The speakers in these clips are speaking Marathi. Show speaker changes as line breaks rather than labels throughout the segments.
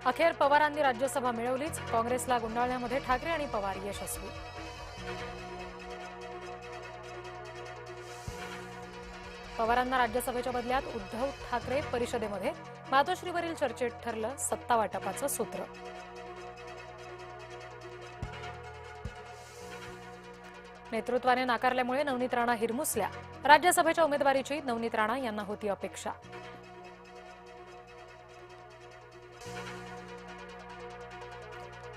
अखेर पवारांनी राज्यसभा मिळवलीच, काँग्रेसला गुंडाळण्यामध्ये ठाकरे आणि पवार यशस्वी. पवारांना राज्यसभेच्या बदल्यात उद्धव ठाकरे परिषदेमध्ये, मातोश्रीवरील चर्चेत ठरलं सत्ता वाटपाचं सूत्र. नेतृत्वाने नाकारल्यामुळे नवनीत राणा हिरमुसल्या, राज्यसभेच्या उमेदवारीची नवनीत राणा यांना होती अपेक्षा.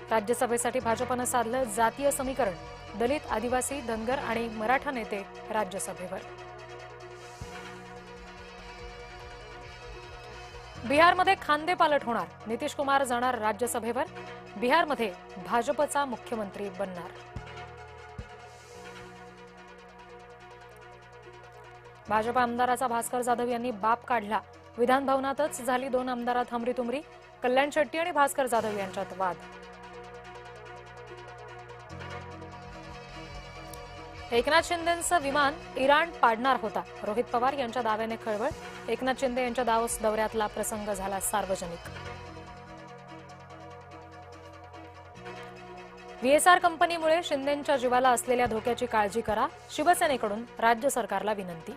राज्यसभेसाठी भाजपनं साधलं जातीय समीकरण, दलित, आदिवासी, धनगर आणि मराठा नेते राज्यसभेवर. बिहारमध्ये खांदेपालट होणार, नितीश कुमार जाणार राज्यसभेवर, बिहारमध्ये भाजपचा मुख्यमंत्री बनणार. भाजप आमदाराचा भास्कर जाधव यांनी बाप काढला, विधान भवनातच झाली 2 आमदारात हमरीतुमरी, कल्याण शेट्टी आणि भास्कर जाधव यांच्यात वाद. एकनाथ शिंदेंचं विमान इराण पाडणार होता, रोहित पवार यांच्या दाव्याने खळबळ, एकनाथ शिंदे यांच्या दावोस दौऱ्यातला प्रसंग झाला सार्वजनिक. व्हीएसआर कंपनीमुळे शिंदेंच्या जीवाला असलेल्या धोक्याची काळजी करा, शिवसेनेकडून राज्य सरकारला विनंती.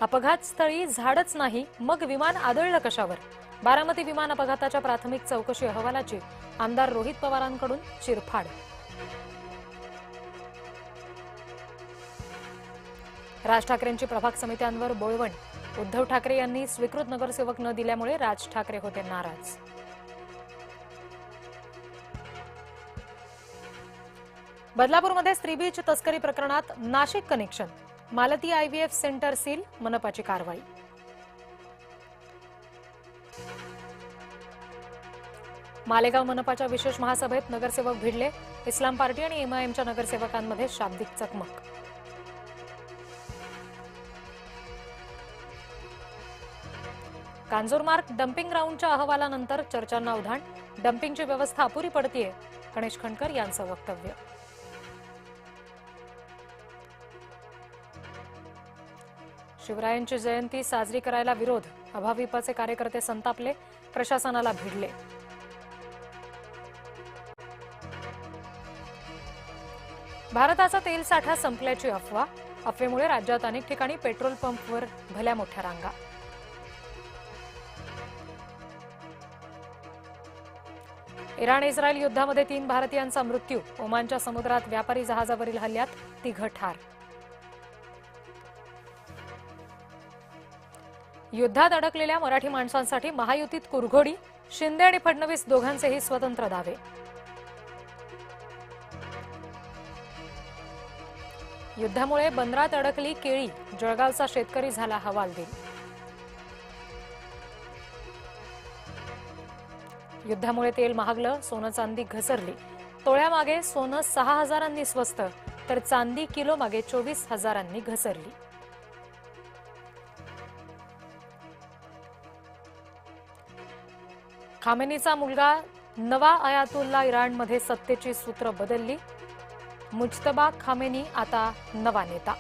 अपघातस्थळी झाडच नाही, मग विमान आदळलं कशावर? बारामती विमान अपघाताच्या प्राथमिक चौकशी अहवालाची आमदार रोहित पवारांकडून चिरफाड. राज ठाकरेंची प्रभाग समित्यांवर बोळवण, उद्धव ठाकरे यांनी स्वीकृत नगरसेवक न दिल्यामुळे राज ठाकरे होते नाराज. बदलापूरमध्ये स्त्रीबीज तस्करी प्रकरणात Nashik connection, Malati IVF centre seal, मनपाची कारवाई. मालेगाव मनपाच्या विशेष महासभेत नगरसेवक भिडले, इस्लाम पार्टी आणि एमआयएमच्या नगरसेवकांमध्ये शाब्दिक चकमक. कांजूरमार्ग डम्पिंग ग्राउंडच्या अहवालानंतर चर्चांना उधाण, डम्पिंगची व्यवस्था अपुरी पडतीये, गणेश खंडकर यांचं वक्तव्य. शिवरायांची जयंती साजरी करायला विरोध, अभाविपचे कार्यकर्ते संतापले, प्रशासनाला भिडले. भारताचा तेल साठा संपल्याची अफवा, अफवेमुळे राज्यात अनेक ठिकाणी पेट्रोल पंपवर भल्या मोठ्या रांगा. इराण इस्रायल युद्धामध्ये 3 भारतीयांचा मृत्यू, ओमानच्या समुद्रात व्यापारी जहाजावरील हल्ल्यात 3 ठार. युद्धात अडकलेल्या मराठी माणसांसाठी महायुतीत कुरघोडी, शिंदे आणि फडणवीस दोघांचेही स्वतंत्र दावे. युद्धामुळे बंदरात अडकली केळी, जळगावचा शेतकरी झाला हवालदिल. युद्धामुळे तेल महागलं, सोनं चांदी घसरली, तोळ्यामागे सोनं 6,000 स्वस्त, तर चांदी किलो मागे 24,000 घसरली. खामेनीचा मुलगा नवा आयातुल्ला इराणमध्ये सत्तेची सूत्र बदलली, मुज्तबा खामेनी आता नवा नेता.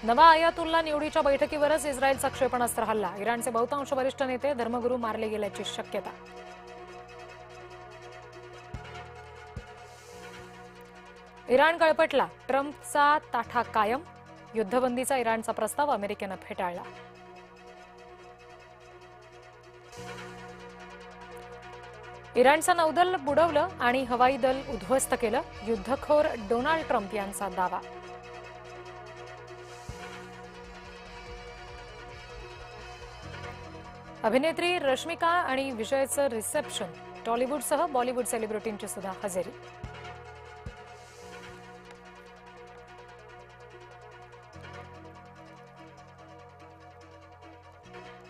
नवा आयातुल्ला निवडीच्या बैठकीवरच इस्रायलचा क्षेपणास्त्र हल्ला, इराणचे बहुतांश वरिष्ठ नेते धर्मगुरू मारले गेल्याची शक्यता. इराण गळपटला, ट्रम्पचा ताठा कायम, युद्धबंदीचा इराणचा प्रस्ताव अमेरिकेनं फेटाळला. इराणचं नौदल बुडवलं आणि हवाई दल उद्ध्वस्त केलं, युद्धखोर डोनाल्ड ट्रम्प यांचा दावा. अभिनेत्री रश्मिका आणि विजयचं रिसेप्शन, टॉलिवूडसह बॉलिवूड सेलिब्रिटींची सुद्धा हजेरी.